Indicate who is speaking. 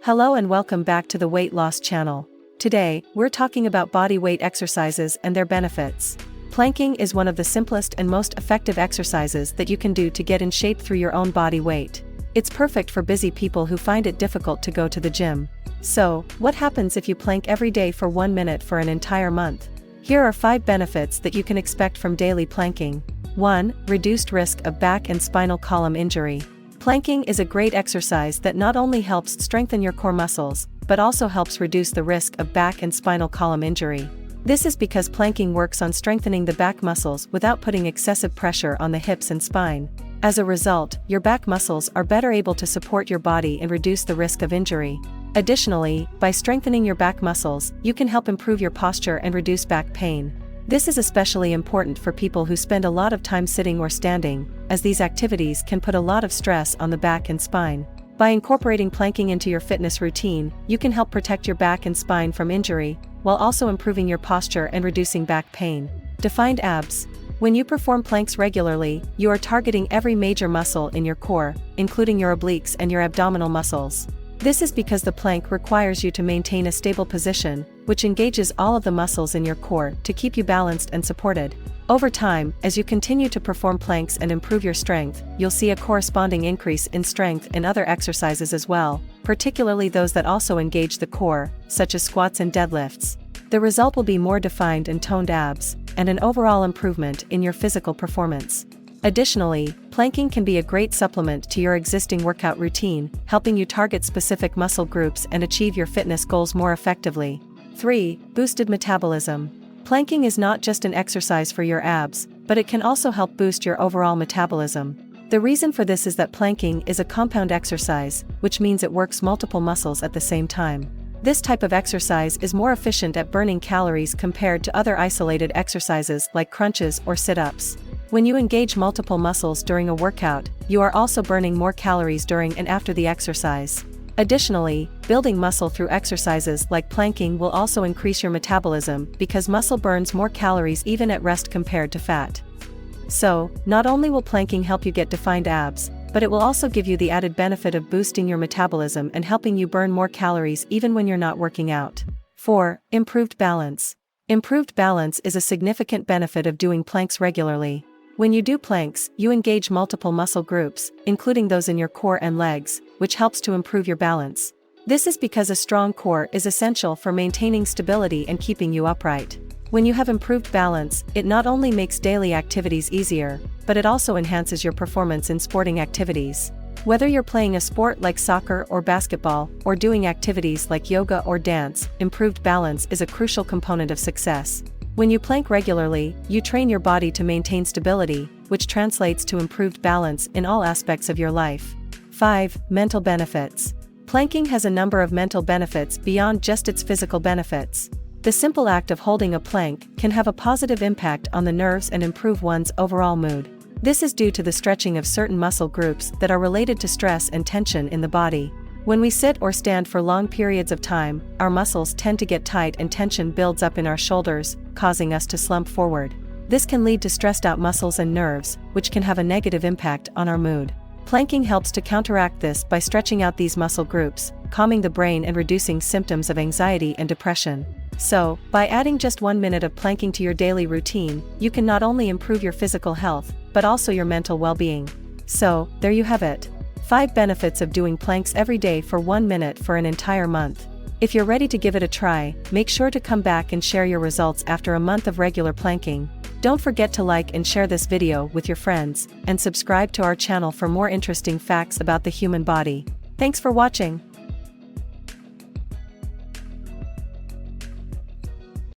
Speaker 1: Hello and welcome back to the Weight Loss channel. Today, we're talking about body weight exercises and their benefits. Planking is one of the simplest and most effective exercises that you can do to get in shape through your own body weight. It's perfect for busy people who find it difficult to go to the gym. So, what happens if you plank every day for 1 minute for an entire month? Here are 5 benefits that you can expect from daily planking. 1. Reduced risk of back and spinal column injury. Planking is a great exercise that not only helps strengthen your core muscles, but also helps reduce the risk of back and spinal column injury. This is because planking works on strengthening the back muscles without putting excessive pressure on the hips and spine. As a result, your back muscles are better able to support your body and reduce the risk of injury. Additionally, by strengthening your back muscles, you can help improve your posture and reduce back pain. This is especially important for people who spend a lot of time sitting or standing, as these activities can put a lot of stress on the back and spine. By incorporating planking into your fitness routine, you can help protect your back and spine from injury, while also improving your posture and reducing back pain. Defined abs. When you perform planks regularly, you are targeting every major muscle in your core, including your obliques and your abdominal muscles. This is because the plank requires you to maintain a stable position, which engages all of the muscles in your core to keep you balanced and supported. Over time, as you continue to perform planks and improve your strength, you'll see a corresponding increase in strength in other exercises as well, particularly those that also engage the core, such as squats and deadlifts. The result will be more defined and toned abs, and an overall improvement in your physical performance. Additionally, planking can be a great supplement to your existing workout routine, helping you target specific muscle groups and achieve your fitness goals more effectively. 3. Boosted metabolism. Planking is not just an exercise for your abs, but it can also help boost your overall metabolism. The reason for this is that planking is a compound exercise, which means it works multiple muscles at the same time. This type of exercise is more efficient at burning calories compared to other isolated exercises like crunches or sit-ups. When you engage multiple muscles during a workout, you are also burning more calories during and after the exercise. Additionally, building muscle through exercises like planking will also increase your metabolism because muscle burns more calories even at rest compared to fat. So, not only will planking help you get defined abs, but it will also give you the added benefit of boosting your metabolism and helping you burn more calories even when you're not working out. 4. Improved balance. Improved balance is a significant benefit of doing planks regularly. When you do planks, you engage multiple muscle groups, including those in your core and legs, which helps to improve your balance. This is because a strong core is essential for maintaining stability and keeping you upright. When you have improved balance, it not only makes daily activities easier, but it also enhances your performance in sporting activities. Whether you're playing a sport like soccer or basketball, or doing activities like yoga or dance, improved balance is a crucial component of success. When you plank regularly, you train your body to maintain stability, which translates to improved balance in all aspects of your life. 5. Mental benefits. Planking has a number of mental benefits beyond just its physical benefits. The simple act of holding a plank can have a positive impact on the nerves and improve one's overall mood. This is due to the stretching of certain muscle groups that are related to stress and tension in the body. When we sit or stand for long periods of time, our muscles tend to get tight and tension builds up in our shoulders, causing us to slump forward. This can lead to stressed out muscles and nerves, which can have a negative impact on our mood. Planking helps to counteract this by stretching out these muscle groups, calming the brain and reducing symptoms of anxiety and depression. So, by adding just 1 minute of planking to your daily routine, you can not only improve your physical health, but also your mental well-being. So, there you have it. 5 benefits of doing planks every day for 1 minute for an entire month. If you're ready to give it a try, make sure to come back and share your results after a month of regular planking. Don't forget to like and share this video with your friends, and subscribe to our channel for more interesting facts about the human body. Thanks for watching.